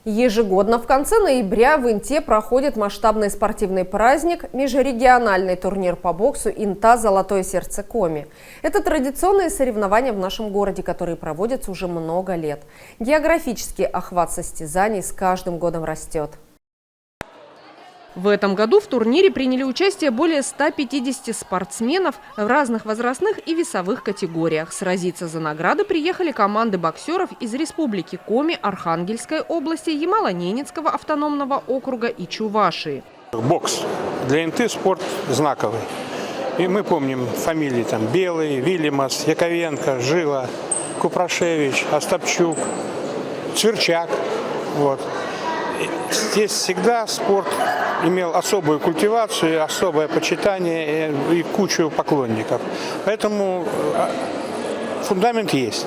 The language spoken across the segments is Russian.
Ежегодно в конце ноября в Инте проходит масштабный спортивный праздник – межрегиональный турнир по боксу «Инта. Золотое сердце Коми». Это традиционные соревнования в нашем городе, которые проводятся уже много лет. Географический охват состязаний с каждым годом растет. В этом году в турнире приняли участие более 150 спортсменов в разных возрастных и весовых категориях. Сразиться за награды приехали команды боксеров из Республики Коми, Архангельской области, Ямало-Ненецкого автономного округа и Чувашии. Бокс для Инты спорт знаковый. И мы помним фамилии там Белый, Вильямас, Яковенко, Жила, Купрашевич, Остапчук, Цверчак. Вот. Здесь всегда спорт имел особую культивацию, особое почитание и кучу поклонников. Поэтому фундамент есть.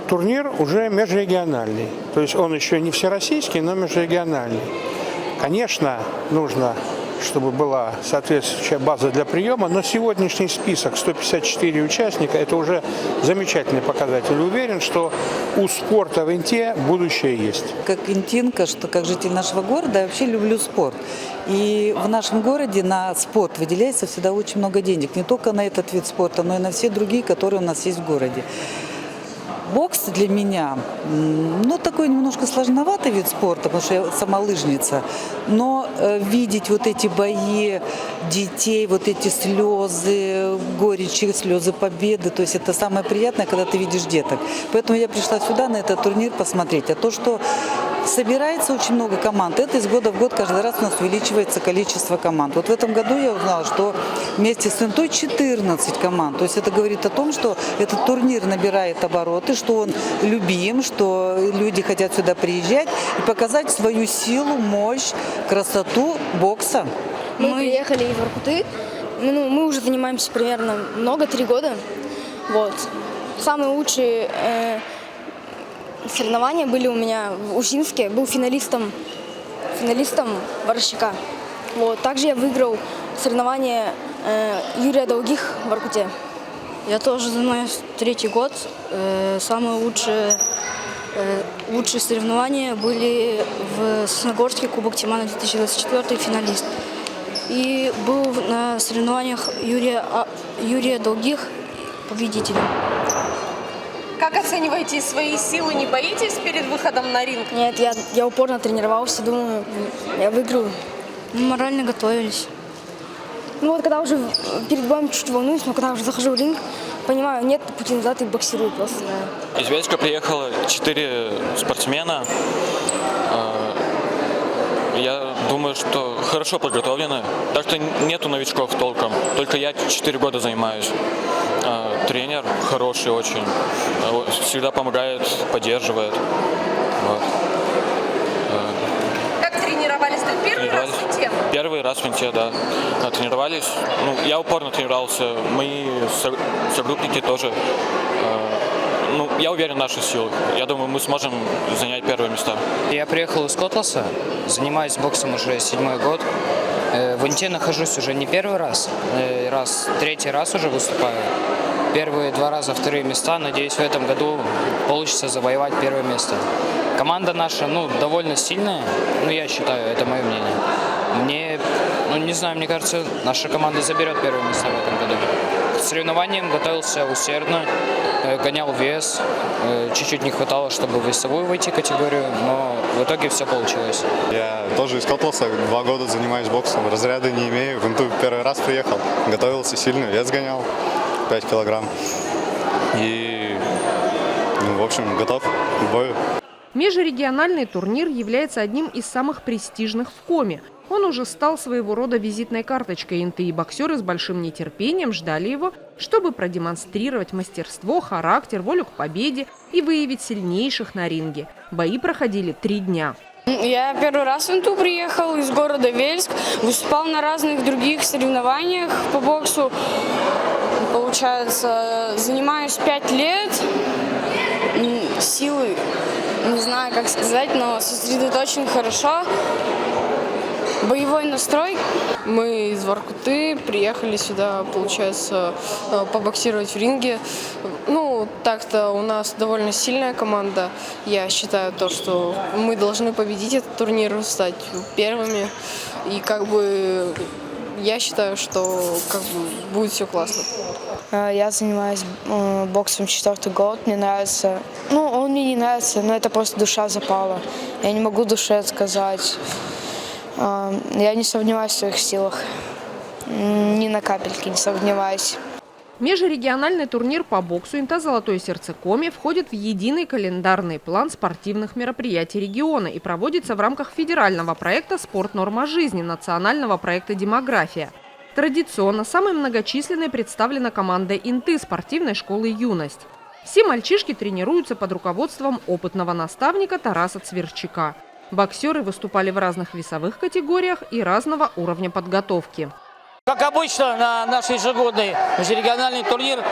Турнир уже межрегиональный. То есть он еще не всероссийский, но межрегиональный. Конечно, нужно, чтобы была соответствующая база для приема, но сегодняшний список 154 участника – это уже замечательный показатель. Уверен, что у спорта в Инте будущее есть. Как интинка, что как житель нашего города, я вообще люблю спорт. И в нашем городе на спорт выделяется всегда очень много денег. Не только на этот вид спорта, но и на все другие, которые у нас есть в городе. Бокс для меня, такой немножко сложноватый вид спорта, потому что я сама лыжница. Но видеть вот эти бои детей, вот эти слезы горечи, слезы победы, то есть это самое приятное, когда ты видишь деток. Поэтому я пришла сюда на этот турнир посмотреть. А то, что собирается очень много команд, это из года в год каждый раз у нас увеличивается количество команд. Вот в этом году я узнала, что вместе с Интой 14 команд. То есть это говорит о том, что этот турнир набирает обороты, что он любим, что люди хотят сюда приезжать и показать свою силу, мощь, красоту бокса. Мы приехали из Воркуты. Мы уже занимаемся примерно 3 года. Вот. Самые лучшие соревнования были у меня в Ушинске. Был финалистом Ворощака. Вот. Также я выиграл соревнования Юрия Долгих в Воркуте. Я тоже занимаюсь 3-й год. Самые лучшие соревнования были в Сосногорске, Кубок Тимана 2024, финалист. И был на соревнованиях Юрия Долгих победителем. Как оцениваете свои силы? Не боитесь перед выходом на ринг? Нет, я упорно тренировался, думаю, я выиграю. Мы морально готовились. Когда уже перед боем чуть волнуюсь, но когда уже захожу в ринг, понимаю, нет пути назад и боксирую просто. Из Вельска приехало 4 спортсмена. Я думаю, что хорошо подготовлены. Так что нету новичков толком. Только я 4 года занимаюсь. Тренер хороший очень. Всегда помогает, поддерживает. Вот. Как тренировались? Первый раз в Инте? Первый раз в Инте, да. Тренировались. Я упорно тренировался. Мои согруппники тоже. Я уверен в наших силах. Я думаю, мы сможем занять первые места. Я приехал из Котласа, занимаюсь боксом уже 7-й год. В Инте нахожусь уже не первый раз, 3-й раз уже выступаю. Первые 2 раза 2-е места. Надеюсь, в этом году получится завоевать 1-е место. Команда наша, довольно сильная, я считаю, это мое мнение. Не знаю, мне кажется, наша команда заберет 1-е место в этом году. К соревнованиям готовился усердно, гонял вес. Чуть-чуть не хватало, чтобы в весовую войти категорию, но в итоге все получилось. Я тоже из Котласа, 2 года занимаюсь боксом, разряды не имею. В Инту 1-й раз приехал, готовился сильно, вес гонял, 5 килограмм. И, в общем, готов к бою. Межрегиональный турнир является одним из самых престижных в Коми. Он уже стал своего рода визитной карточкой Инты, и боксеры с большим нетерпением ждали его, чтобы продемонстрировать мастерство, характер, волю к победе и выявить сильнейших на ринге. Бои проходили 3 дня. Я первый раз в Инту приехал из города Вельск, выступал на разных других соревнованиях по боксу. Получается, занимаюсь 5 лет. Силы, не знаю, как сказать, но сосредоточен хорошо. Боевой настрой. Мы из Воркуты приехали сюда, получается, побоксировать в ринге. Ну, так-то у нас довольно сильная команда. Я считаю, что мы должны победить этот турнир, стать первыми. И я считаю, что будет все классно. Я занимаюсь боксом 4-й год. Мне нравится. Ну, он мне не нравится, но это просто душа запала. Я не могу душе отказать. Я не сомневаюсь в своих силах. Ни на капельки не сомневаюсь. Межрегиональный турнир по боксу «Инта Золотое сердце Коми» входит в единый календарный план спортивных мероприятий региона и проводится в рамках федерального проекта «Спорт. Норма жизни» национального проекта «Демография». Традиционно самой многочисленной представлена команда «Инты» спортивной школы «Юность». Все мальчишки тренируются под руководством опытного наставника Тараса Цверчака. Боксеры выступали в разных весовых категориях и разного уровня подготовки. Как обычно, на наш ежегодный межрегиональный турнир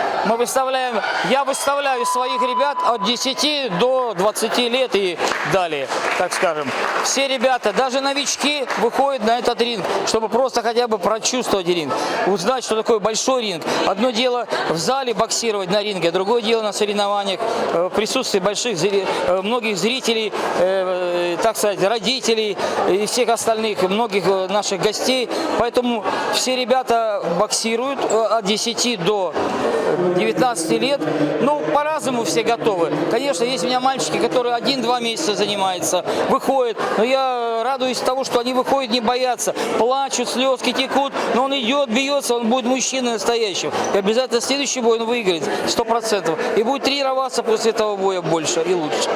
я выставляю своих ребят от 10 до 20 лет и далее, так скажем. Все ребята, даже новички, выходят на этот ринг, чтобы просто хотя бы прочувствовать ринг, узнать, что такое большой ринг. Одно дело в зале боксировать на ринге, другое дело на соревнованиях, в присутствии многих зрителей, так сказать, родителей и всех остальных, многих наших гостей. Поэтому все ребята боксируют от 10 до 19 лет. Ну, по-разному все готовы. Конечно, есть у меня мальчики, которые 1-2 месяца занимаются, выходят. Но я радуюсь того, что они выходят, не боятся. Плачут, слезки текут. Но он идет, бьется, он будет мужчиной настоящим. И обязательно следующий бой он выиграет 100%. И будет тренироваться после этого боя больше и лучше.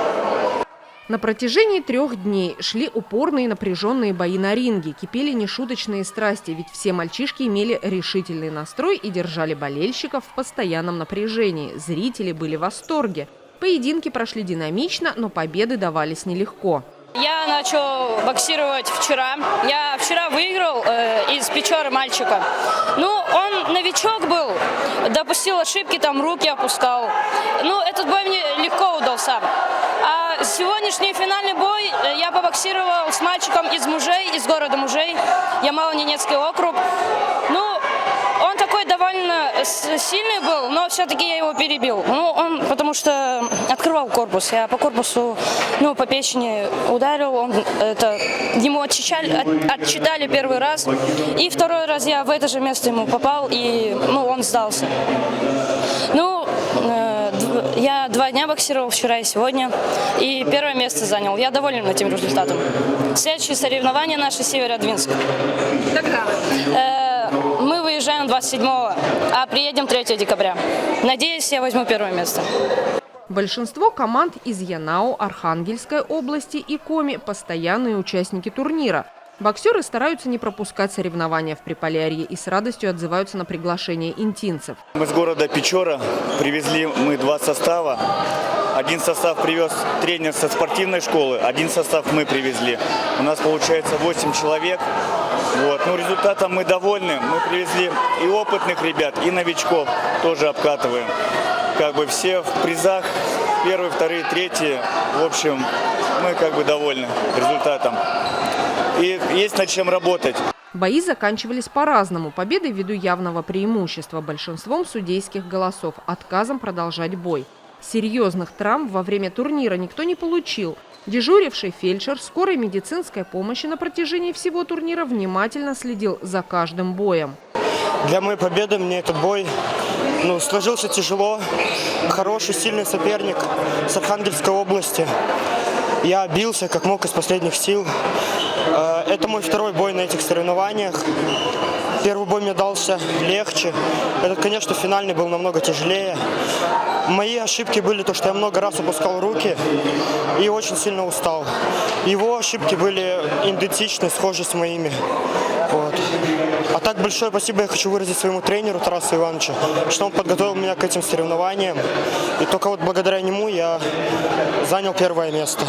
На протяжении 3 дней шли упорные напряженные бои на ринге, кипели нешуточные страсти, ведь все мальчишки имели решительный настрой и держали болельщиков в постоянном напряжении. Зрители были в восторге. Поединки прошли динамично, но победы давались нелегко. Я начал боксировать вчера. Я вчера выиграл из Печоры мальчика. Ну, он новичок был, допустил ошибки, там руки опускал. Ну, этот бой мне легко удался. А сегодняшний финальный бой я побоксировал с мальчиком из Мужей, из города Мужей, Ямало-Ненецкий округ. Ну, он такой довольно сильный был, но все-таки я его перебил. Ну, он потому что открывал корпус. Я по корпусу, по печени ударил. Ему отчитали первый раз. И второй раз я в это же место ему попал, и он сдался. Я 2 дня боксировал, вчера и сегодня, и первое место занял. Я доволен этим результатом. Следующие соревнования наши Северодвинск. Когда? Мы выезжаем 27-го, а приедем 3 декабря. Надеюсь, я возьму первое место. Большинство команд из Янао, Архангельской области и Коми – постоянные участники турнира. Боксеры стараются не пропускать соревнования в Приполярье и с радостью отзываются на приглашение интинцев. Мы с города Печора привезли 2 состава. Один состав привез тренер со спортивной школы, один состав мы привезли. У нас получается 8 человек. Результатом мы довольны. Мы привезли и опытных ребят, и новичков тоже обкатываем. Все в призах, 1, 2, 3. В общем, мы довольны результатом. И есть над чем работать. Бои заканчивались по-разному. Победой ввиду явного преимущества, большинством судейских голосов, отказом продолжать бой. Серьезных травм во время турнира никто не получил. Дежуривший фельдшер скорой медицинской помощи на протяжении всего турнира внимательно следил за каждым боем. Для моей победы мне этот бой сложился тяжело. Хороший, сильный соперник с Архангельской области. Я бился как мог из последних сил. Это мой 2-й бой на этих соревнованиях. Первый бой мне дался легче. Этот, конечно, финальный был намного тяжелее. Мои ошибки были то, что я много раз опускал руки и очень сильно устал. Его ошибки были идентичны, схожи с моими. А так большое спасибо я хочу выразить своему тренеру Тарасу Ивановичу, что он подготовил меня к этим соревнованиям. И только благодаря нему я занял 1-е место.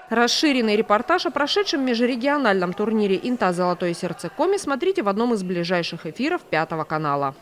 Расширенный репортаж о прошедшем межрегиональном турнире «Инта Золотое сердце Коми» смотрите в одном из ближайших эфиров 5 канала.